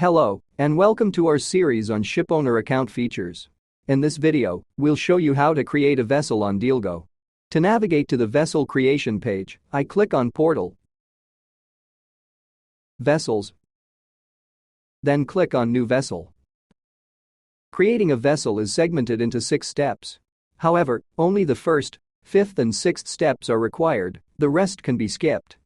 Hello, and welcome to our series on Shipowner account features. In this video, we'll show you how to create a vessel on DealGo. To navigate to the vessel creation page, I click on Portal, Vessels, then click on New Vessel. Creating a vessel is segmented into 6 steps. However, only the first, 5th and 6th steps are required, the rest can be skipped.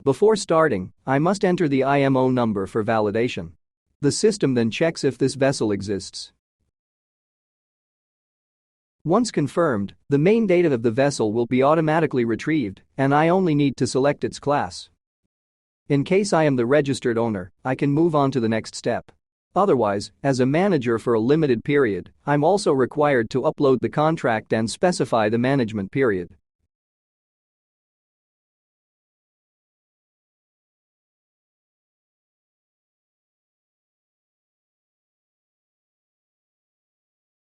Before starting, I must enter the IMO number for validation. The system then checks if this vessel exists. Once confirmed, the main data of the vessel will be automatically retrieved, and I only need to select its class. In case I am the registered owner, I can move on to the next step. Otherwise, as a manager for a limited period, I'm also required to upload the contract and specify the management period.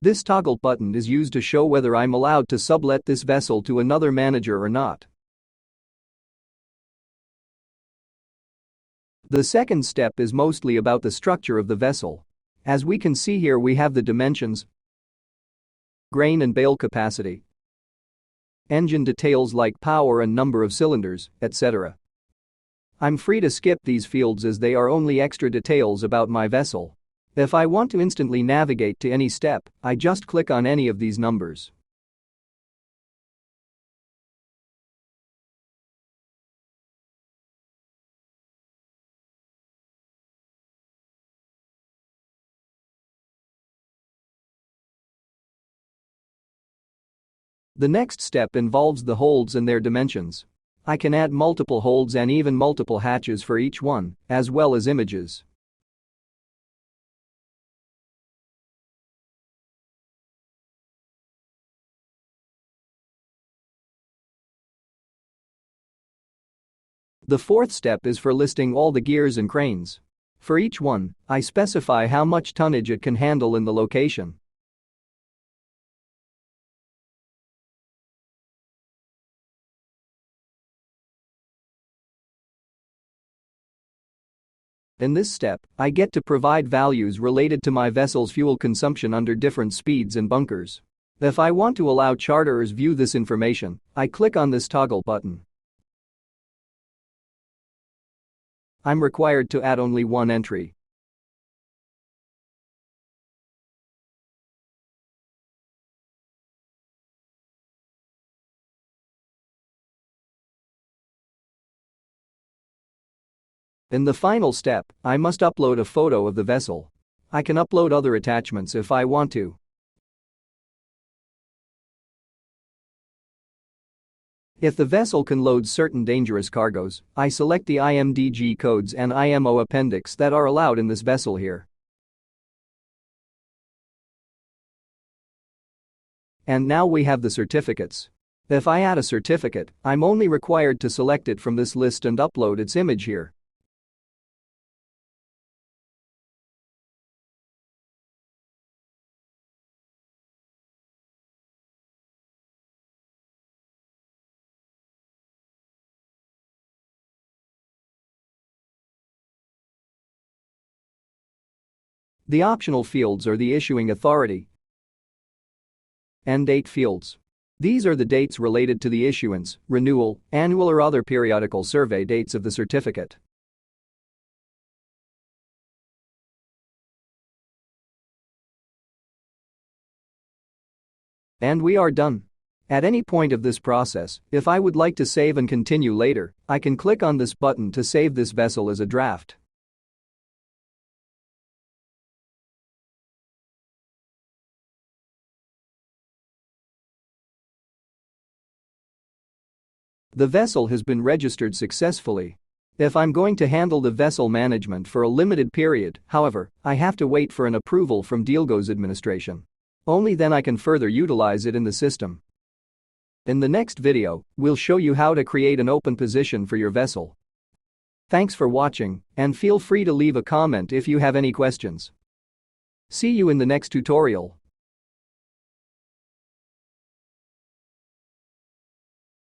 This toggle button is used to show whether I'm allowed to sublet this vessel to another manager or not. The second step is mostly about the structure of the vessel. As we can see here, we have the dimensions, grain and bale capacity, engine details like power and number of cylinders, etc. I'm free to skip these fields as they are only extra details about my vessel. If I want to instantly navigate to any step, I just click on any of these numbers. The next step involves the holds and their dimensions. I can add multiple holds and even multiple hatches for each one, as well as images. The fourth step is for listing all the gears and cranes. For each one, I specify how much tonnage it can handle in the location. In this step, I get to provide values related to my vessel's fuel consumption under different speeds and bunkers. If I want to allow charterers view this information, I click on this toggle button. I'm required to add only one entry. In the final step, I must upload a photo of the vessel. I can upload other attachments if I want to. If the vessel can load certain dangerous cargoes, I select the IMDG codes and IMO appendix that are allowed in this vessel here. And now we have the certificates. If I add a certificate, I'm only required to select it from this list and upload its image here. The optional fields are the issuing authority and date fields. These are the dates related to the issuance, renewal, annual or other periodical survey dates of the certificate. And we are done. At any point of this process, if I would like to save and continue later, I can click on this button to save this vessel as a draft. The vessel has been registered successfully. If I'm going to handle the vessel management for a limited period, however, I have to wait for an approval from DealGo's administration. Only then I can further utilize it in the system. In the next video, we'll show you how to create an open position for your vessel. Thanks for watching, and feel free to leave a comment if you have any questions. See you in the next tutorial.